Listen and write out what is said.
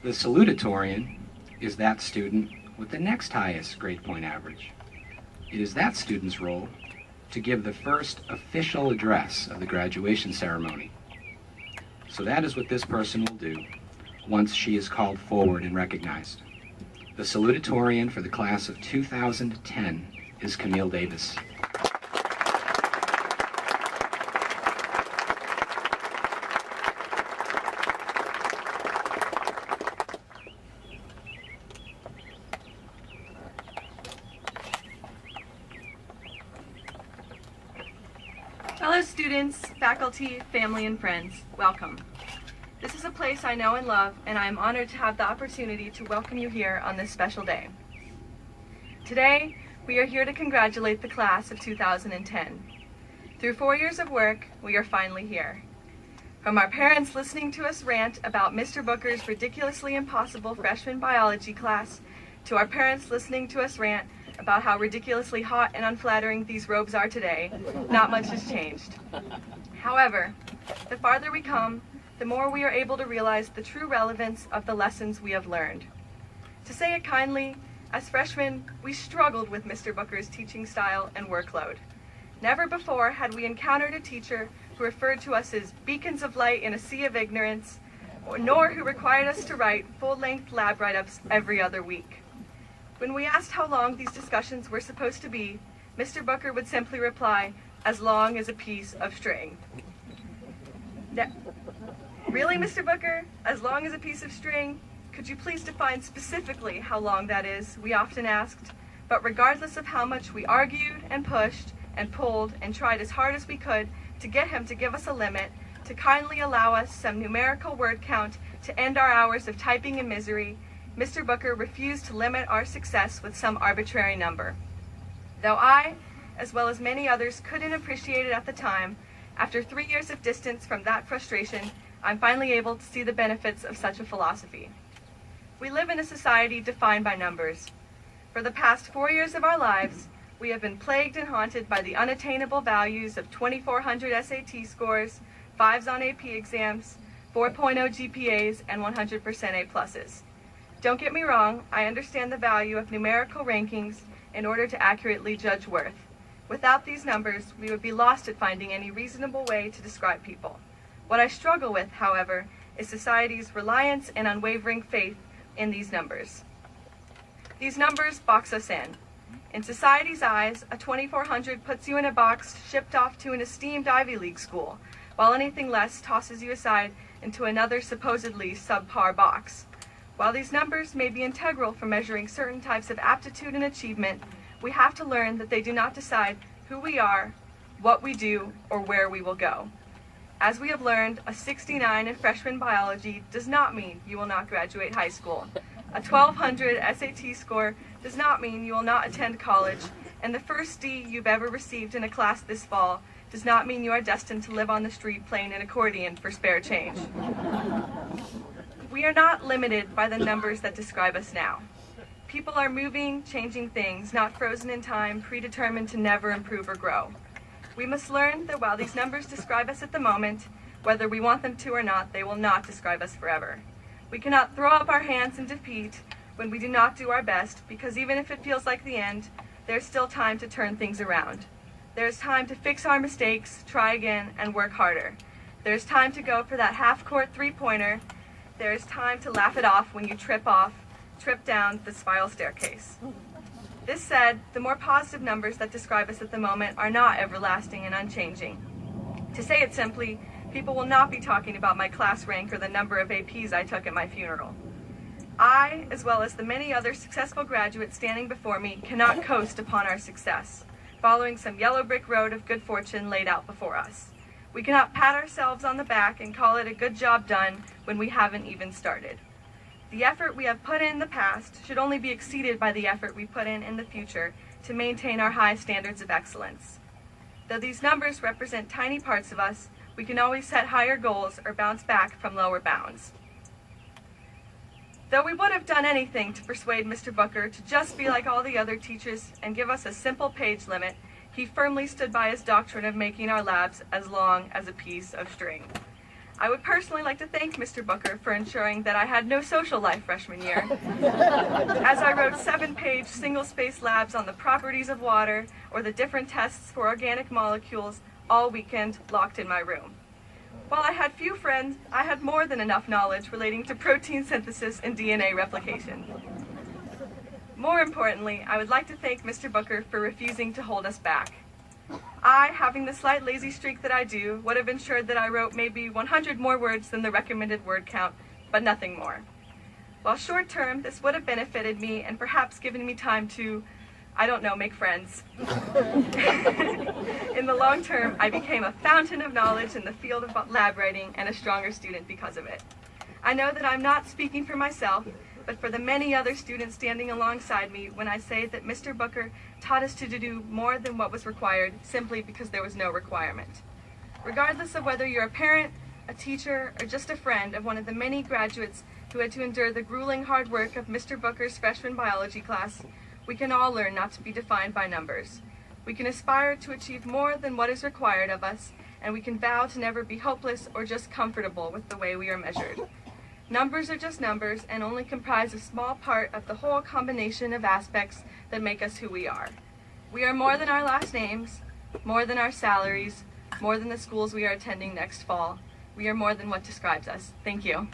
The salutatorian is that student with the next highest grade point average. It is that student's role to give the first official address of the graduation ceremony. So that is what this person will do once she is called forward and recognized. The salutatorian for the class of 2010 is Camille Davis. Fellow students, faculty, family, and friends, welcome. This is a place I know and love, and I am honored to have the opportunity to welcome you here on this special day. Today, we are here to congratulate the class of 2010. Through 4 years of work, we are finally here. From our parents listening to us rant about Mr. Booker's ridiculously impossible freshman biology class, to our parents listening to us rant about how ridiculously hot and unflattering these robes are today, not much has changed. However, the farther we come, the more we are able to realize the true relevance of the lessons we have learned. To say it kindly, as freshmen, we struggled with Mr. Booker's teaching style and workload. Never before had we encountered a teacher who referred to us as beacons of light in a sea of ignorance, nor who required us to write full-length lab write-ups every other week. When we asked how long these discussions were supposed to be, Mr. Booker would simply reply, "As long as a piece of string." Really, Mr. Booker? As long as a piece of string? Could you please define specifically how long that is? We often asked. But regardless of how much we argued and pushed and pulled and tried as hard as we could to get him to give us a limit, to kindly allow us some numerical word count to end our hours of typing in misery, Mr. Booker refused to limit our success with some arbitrary number. Though I, as well as many others, couldn't appreciate it at the time, after 3 years of distance from that frustration, I'm finally able to see the benefits of such a philosophy. We live in a society defined by numbers. For the past 4 years of our lives, we have been plagued and haunted by the unattainable values of 2,400 SAT scores, 5s on AP exams, 4.0 GPAs, and 100% A+. Don't get me wrong, I understand the value of numerical rankings in order to accurately judge worth. Without these numbers, we would be lost at finding any reasonable way to describe people. What I struggle with, however, is society's reliance and unwavering faith in these numbers. These numbers box us in. In society's eyes, a 2,400 puts you in a box shipped off to an esteemed Ivy League school, while anything less tosses you aside into another supposedly subpar box. While these numbers may be integral for measuring certain types of aptitude and achievement, we have to learn that they do not decide who we are, what we do, or where we will go. As we have learned, a 69 in freshman biology does not mean you will not graduate high school. A 1,200 SAT score does not mean you will not attend college, and the first D you've ever received in a class this fall does not mean you are destined to live on the street playing an accordion for spare change. We are not limited by the numbers that describe us now. People are moving, changing things, not frozen in time, predetermined to never improve or grow. We must learn that while these numbers describe us at the moment, whether we want them to or not, they will not describe us forever. We cannot throw up our hands in defeat when we do not do our best, because even if it feels like the end, there's still time to turn things around. There's time to fix our mistakes, try again, and work harder. There's time to go for that half-court three-pointer. There is time to laugh it off when you trip down the spiral staircase. This said, the more positive numbers that describe us at the moment are not everlasting and unchanging. To say it simply, people will not be talking about my class rank or the number of APs I took at my funeral. I, as well as the many other successful graduates standing before me, cannot coast upon our success, following some yellow brick road of good fortune laid out before us. We cannot pat ourselves on the back and call it a good job done when we haven't even started. The effort we have put in the past should only be exceeded by the effort we put in the future to maintain our high standards of excellence. Though these numbers represent tiny parts of us, we can always set higher goals or bounce back from lower bounds. Though we would have done anything to persuade Mr. Booker to just be like all the other teachers and give us a simple page limit, he firmly stood by his doctrine of making our labs as long as a piece of string. I would personally like to thank Mr. Booker for ensuring that I had no social life freshman year, as I wrote 7-page single-space labs on the properties of water or the different tests for organic molecules all weekend locked in my room. While I had few friends, I had more than enough knowledge relating to protein synthesis and DNA replication. More importantly, I would like to thank Mr. Booker for refusing to hold us back. I, having the slight lazy streak that I do, would have ensured that I wrote maybe 100 more words than the recommended word count, but nothing more. While short term, this would have benefited me and perhaps given me time to, I don't know, make friends. In the long term, I became a fountain of knowledge in the field of lab writing and a stronger student because of it. I know that I'm not speaking for myself, but for the many other students standing alongside me when I say that Mr. Booker taught us to do more than what was required simply because there was no requirement. Regardless of whether you're a parent, a teacher, or just a friend of one of the many graduates who had to endure the grueling hard work of Mr. Booker's freshman biology class, we can all learn not to be defined by numbers. We can aspire to achieve more than what is required of us, and we can vow to never be hopeless or just comfortable with the way we are measured. Numbers are just numbers and only comprise a small part of the whole combination of aspects that make us who we are. We are more than our last names, more than our salaries, more than the schools we are attending next fall. We are more than what describes us. Thank you.